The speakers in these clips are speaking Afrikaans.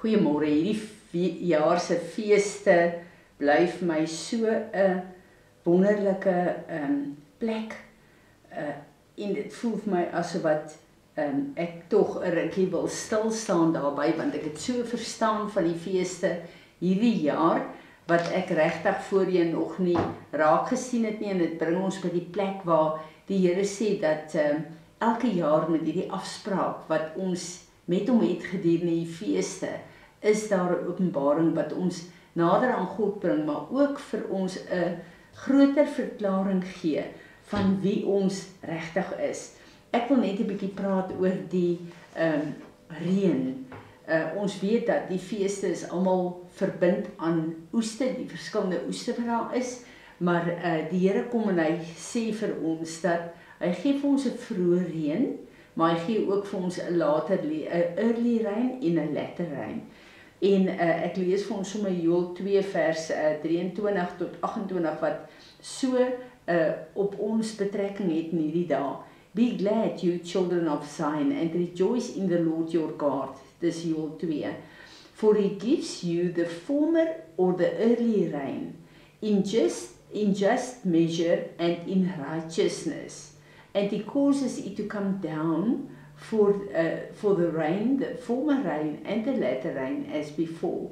Goeiemôre, hierdie jaar se feeste bly vir my so 'n wonderlike plek. En dit voel vir my asof wat ek tog 'n rukkie wil stil staan daarby, want ek het so verstaan van die feeste hierdie jaar wat ek regtig voorheen nog nie raak gesien het nie, en dit bring ons by die plek waar die Here sê dat elke jaar met hierdie afspraak wat ons met hom het gedurende die feeste, is daar 'n openbaring wat ons nader aan God bring, maar ook vir ons 'n groter verklaring gee van wie ons regtig is. Ek wil net 'n bietjie praat oor die reën. Ons weet dat die feeste is almal verbind aan oeste, die verskillende oeste wat daar is, maar die Here kom en hy sê vir ons dat hy gee vir ons 'n vroeë reën, maar hy gee ook vir ons 'n early rain en 'n latter rain. En ek lees vir ons sommer Joël 2 vers 23 tot 28 wat so op ons betrekking het in hierdie dae. Be glad, you children of Zion, and rejoice in the Lord your God. Dis Joël 2. For he gives you the former or the early rain in just measure and in righteousness, and he causes it to come down for the rain, the former rain and the latter rain as before.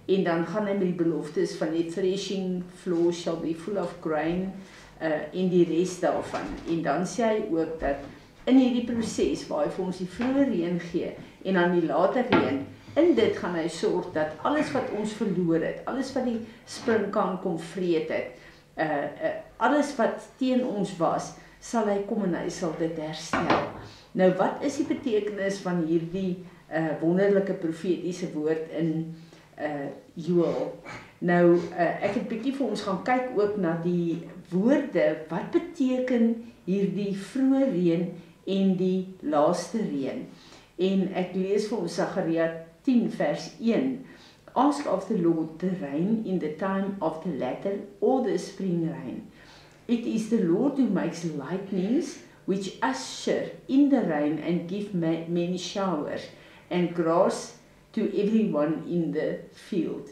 En dan gaan hy met die beloftes van die threshing floor shall be full of grain en die res daarvan. En dan sê hy ook dat in hierdie proses waar hy vir ons die vroeë reën gee en dan die later reën, in dit gaan hy sorg dat alles wat ons verloor het, alles wat die sprinkaan kom vreet het, alles wat teen ons was, sal hy kom en hy sal dit herstel. Nou, wat is die betekenis van hierdie wonderlike profetiese woord in Joël? Nou, ek het bietjie vir ons gaan kyk ook na die woorde, wat beteken hierdie vroeë reën en die laaste reën? En ek lees vir ons Sagaria 10 vers 1. Ask of the Lord the rain in the time of the latter or the spring rain. It is the Lord who makes lightnings, which usher in the rain and give many showers, and grass to everyone in the field.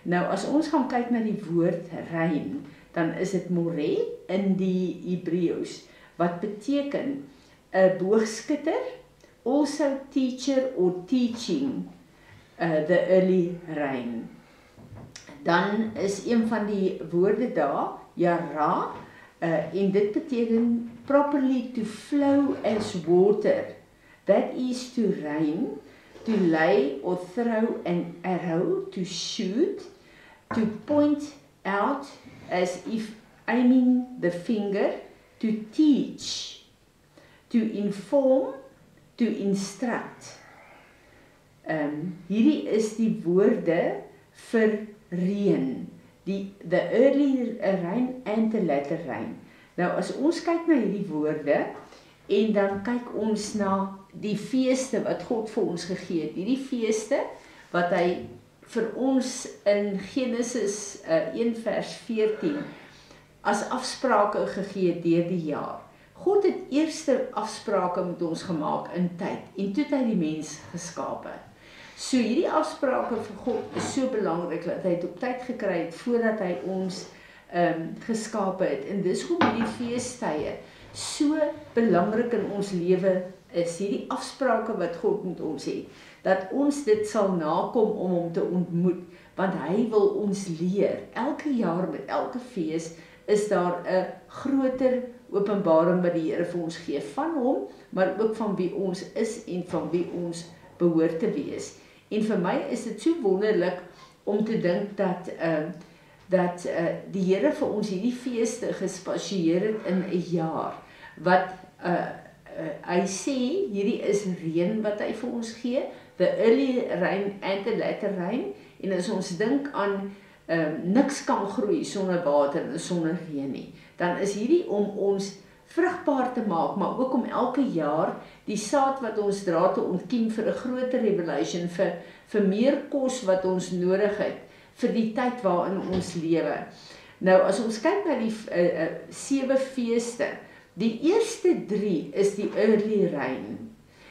Nou, as ons gaan kyk na die woord rein, dan is dit moreh in die Hebreëus, wat beteken 'n boogskutter, also teacher or teaching the early rain. Dan is een van die woorde daar, yara, en dit beteken properly to flow as water, that is to rain, to lay or throw an arrow, to shoot, to point out as if aiming the finger, to teach, to inform, to instruct. Hierdie is die woorde vir reën, the early rain and the latter rain. Nou, as ons kyk na hierdie woorde, en dan kyk ons na die feeste wat God vir ons gegee het, hierdie feeste wat hy vir ons in Genesis 1 vers 14 as afsprake gegee het deur die jaar. God het eerste afsprake met ons gemaak in tyd, en toe het hy die mens geskape. So hierdie afsprake vir God is so belangrik, dat hy het op tyd gekry het, voordat hy ons geskape het. En dis hoekom hierdie feestydde so belangrik in ons lewe is, hierdie afsprake wat God met ons het, dat ons dit sal nakom om hom te ontmoet, want hy wil ons leer. Elke jaar met elke fees is daar 'n groter openbaring wat die Here vir ons gee van hom, maar ook van wie ons is en van wie ons behoort te wees. En vir my is dit so wonderlik om te dink dat die Here vir ons hierdie feeste gespasieer het in 'n jaar, wat hy sê, hierdie is reën wat hy vir ons gee, the early rain and the latter rain, en as ons dink aan niks kan groei sonder water en sonder reën nie, dan is hierdie om ons vrugbaar te maak, maar ook om elke jaar die saad wat ons dra te ontkiem vir 'n groter revelation, vir meer kos wat ons nodig het, vir die tyd waarin ons lewe. Nou, as ons kyk na die 7 feeste, die eerste 3 is die early rain,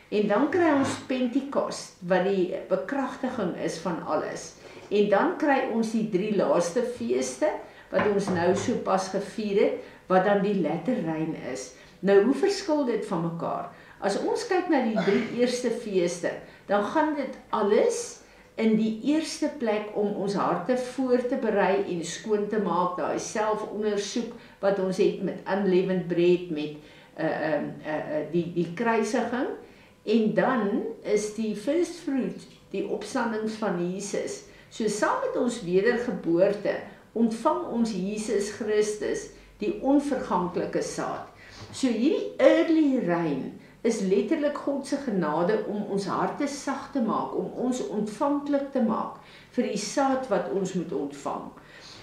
En dan kry ons Pentekost, wat die bekragtiging is van alles. En dan kry ons die 3 laaste feeste, wat ons nou so pas gevier het, wat dan die letterrein is. Nou, hoe verskil dit van mekaar? As ons kyk na die 3 eerste feeste, dan gaan dit alles in die eerste plek om ons harte voor te berei en skoon te maak, daai selfondersoek wat ons het met unleavened bread, met die kruisiging, en dan is die first fruit, die opstanding van Jesus. So saam met ons wedergeboorte, ontvang ons Jesus Christus, die onverganklike saad. So hierdie early rain is letterlik God se genade om ons harte sag te maak, om ons ontvanklik te maak vir die saad wat ons moet ontvang.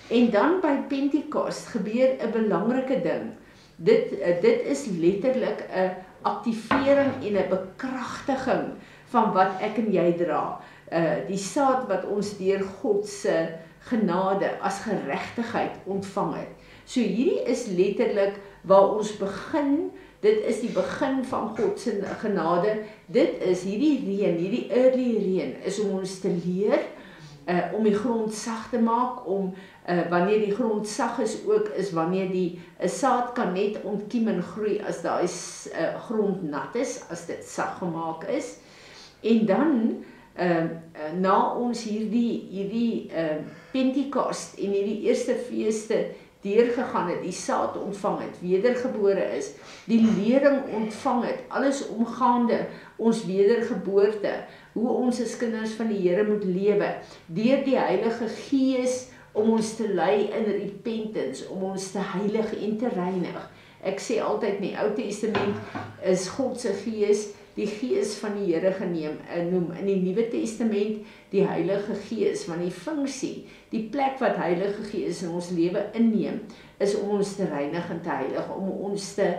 En dan by Pentekost gebeur 'n belangrike ding. Dit is letterlik 'n aktivering en 'n bekragtiging van wat ek en jy dra. Die saad wat ons deur God se genade as geregtigheid ontvang het. So hierdie is letterlik waar ons begin. Dit is die begin van God se genade. Dit is hierdie reën, hierdie early reën, is om ons te leer, om die grond sag te maak, om wanneer die grond sag is wanneer die saad kan net ontkiem en groei as daai grond nat is, as dit sag gemaak is. En dan, na ons hierdie Pentekost en hierdie eerste feeste deurgegaan het, die saad ontvang het, wedergebore is, die lering ontvang het, alles omgaande ons wedergeboorte, hoe ons as kinders van die Here moet lewe, deur die Heilige Gees om ons te lei in repentance, om ons te heilig en te reinig. Ek sê altyd in die Ou Testament is God se Gees die Gees van die Here noem. In die Nuwe Testament die Heilige Gees, want die funksie, die plek wat Heilige Gees in ons lewe inneem, is om ons te reinig en te heilig, om ons te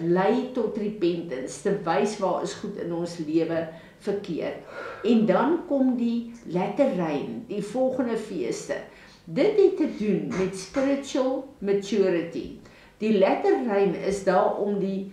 lei tot repentance, te wys waar is goed in ons lewe verkeerd. En dan kom die letterrein, die volgende feeste. Dit het te doen met spiritual maturity. Die letterrein is daar om die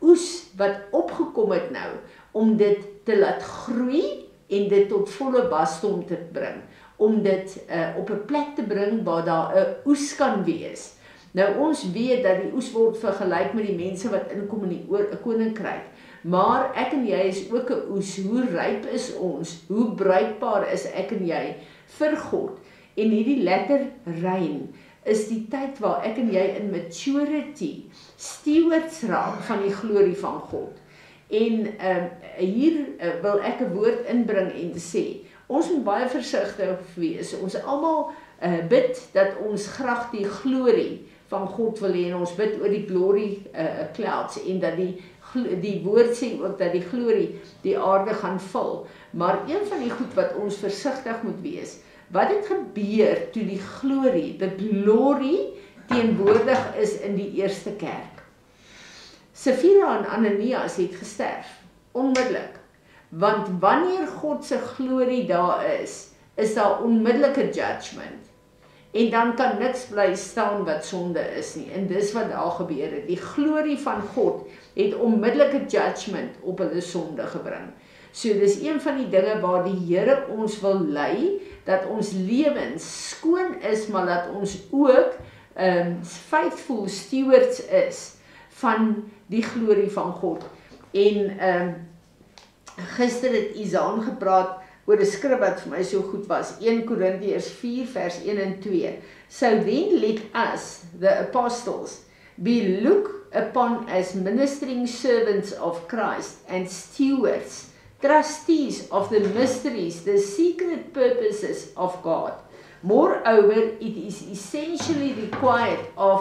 oes wat opgekom het nou, om dit te laat groei en dit tot volle wasdom te bring, om dit op 'n plek te bring waar daar 'n oes kan wees. Nou ons weet dat die oes word vergelyk met die mense wat inkom in die koninkryk, maar ek en jy is ook 'n oes. Hoe ryp is ons? Hoe bruikbaar is ek en jy vir God? En hierdie letterrein is die tyd waar ek en jy in maturity stewards raak van die glorie van God. En hier wil ek 'n woord inbring en sê, ons moet baie versigtig wees. Ons almal bid dat ons graag die glorie van God wil hê, en ons bid oor die glory clouds, en dat die woord sê ook dat die glorie die aarde gaan vul. Maar een van die goed wat ons versigtig moet wees, wat het gebeur toe die glorie, the glory, teenwoordig is in die eerste kerk? Sapphira en Ananias het gesterf, onmiddellik. Want wanneer God se glorie daar is daar onmiddellike judgment. En dan kan niks bly staan wat sonde is nie. En dis wat daar gebeur het. Die glorie van God het onmiddellike judgment op hulle sonde gebring. So dis een van die dinge waar die Here ons wil lei, dat ons lewens skoon is, maar dat ons ook faithful stewards is van die glorie van God. En gister het Isaan gepraat oor 'n skrif wat vir my so goed was, 1 Korintiërs 4 vers 1 en 2. So then let us, the apostles, be looked upon as ministering servants of Christ and stewards, trustees of the mysteries, the secret purposes of God. Moreover, it is essentially required of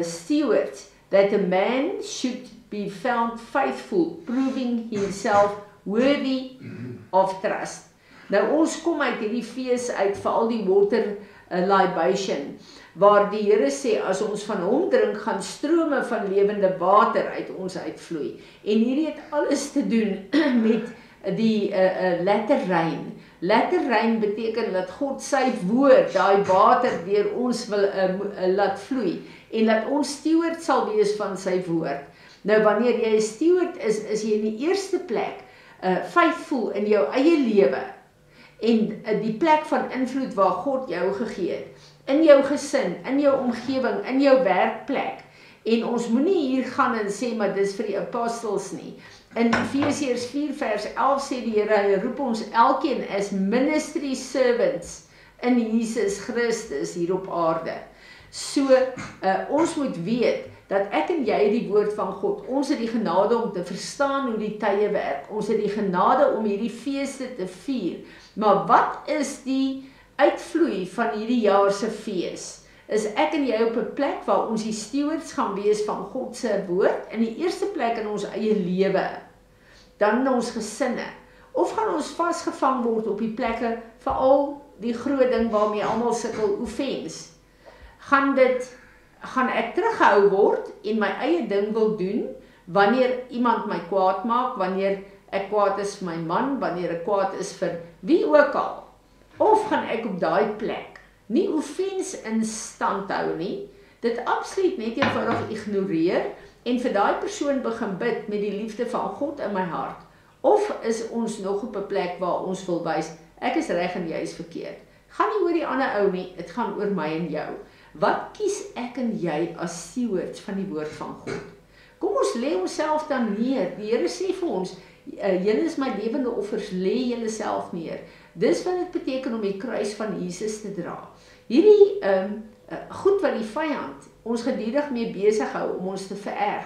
stewards that a man should be found faithful, proving himself worthy of trust. Nou ons kom uit hierdie fees uit, veral die water libation, waar die Here sê, as ons van hom drink, gaan strome van lewende water uit ons uitvloei. En hierdie het alles te doen met die letterrein. Letterrein beteken dat God sy woord, daai water deur ons wil laat vloei, en dat ons steward sal wees van sy woord. Nou wanneer jy 'n steward is jy in die eerste plek faithful in jou eie lewe en die plek van invloed waar God jou gegee het, in jou gesin, in jou omgewing, in jou werkplek. En ons moenie hier gaan en sê, maar dis vir die apostels nie. In Efesiërs 4 vers 11 sê die Here, hy roep ons elkeen as ministry servants in Jesus Christus hier op aarde. So, ons moet weet, dat ek en jy die woord van God, ons het die genade om te verstaan hoe die tye werk, ons het die genade om hierdie feeste te vier, maar wat is die uitvloei van hierdie jaar se fees? Is ek en jy op 'n plek waar ons die stewards gaan wees van God se woord, in die eerste plek in ons eie lewe, dan in ons gesinne, of gaan ons vasgevang word op die plekke, veral die groot ding waarmee almal sukkel, offense, gaan ek teruggehou word en my eie ding wil doen, wanneer iemand my kwaad maak, wanneer ek kwaad is vir my man, wanneer ek kwaad is vir wie ook al, of gaan ek op daai plek nie offense in stand hou nie, dit absoluut net eenvoudig ignoreer en vir daai persoon begin bid met die liefde van God in my hart, of is ons nog op 'n plek waar ons wil wys, ek is reg en jy is verkeerd, gaan nie oor die ander ou nie, dit gaan oor my en jou. Wat kies ek en jy as stewards van die woord van God? Kom ons lê onsself dan neer. Die Here sê vir ons, julle is my lewende offers, lê julle self neer. Dis wat dit beteken om die kruis van Jesus te dra. Hierdie goed wat die vyand ons gedurig mee besig hou om ons te vererg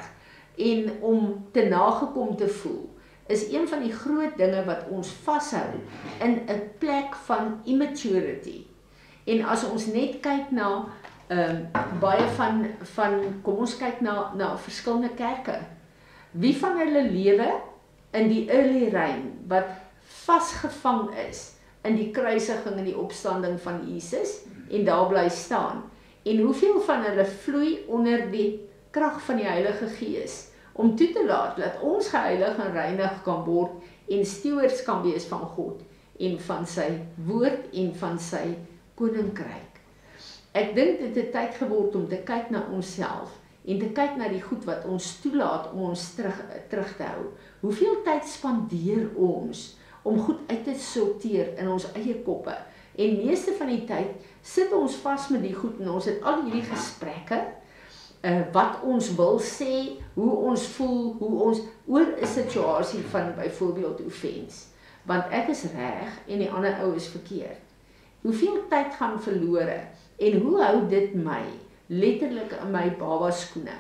en om te nagekom te voel, is een van die groot dinge wat ons vashou in 'n plek van immaturity. En as ons net kyk na baie van kom ons kyk na verskillende kerke. Wie van hulle lewe in die early reign wat vasgevang is in die kruisiging en die opstanding van Jesus en daar bly staan. En hoeveel van hulle vloei onder die krag van die Heilige Gees om toe te laat dat ons geheilig en reinig kan word en stewards kan wees van God en van sy woord en van sy koninkryk. Ek dink dit het tyd geword om te kyk na onsself en te kyk na die goed wat ons toelaat om ons terug te hou. Hoeveel tyd spandeer ons om goed uit te sorteer in ons eie koppe? En meeste van die tyd sit ons vas met die goed en ons het al hierdie gesprekke, wat ons wil sê, hoe ons voel, hoe ons oor 'n situasie van byvoorbeeld offense. Want ek is reg en die ander ou is verkeerd. Hoeveel tyd gaan verlore en hoe hou dit my letterlik in my baba skoene?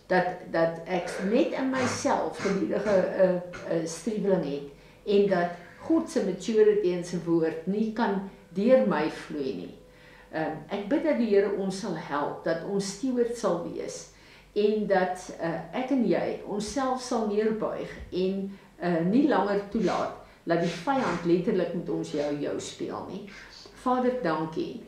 Dat ek net in myself gedurende striweling het en dat God se maturity en sy woord nie kan deur my vloei nie. Ek bid dat die Here ons sal help, dat ons steward sal wees en dat ek en jy onsself sal neerbuig en nie langer toelaat dat die vyand letterlik met ons jou speel nie. Vader, dankie.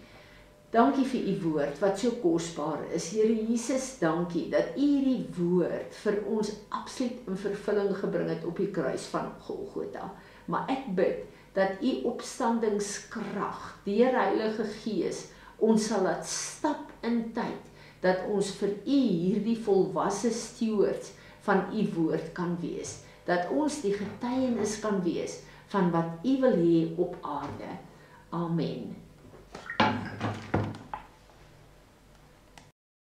Dankie vir u woord wat so kosbaar is. Here Jesus, dankie dat u hierdie woord vir ons absoluut in vervulling gebring het op die kruis van Golgotha. Maar ek bid dat u opstandingskrag, deur Heilige Gees, ons sal laat stap in tyd, dat ons vir u hierdie volwasse stewards van u woord kan wees, dat ons die getuienis kan wees van wat u wil hê op aarde. Amen.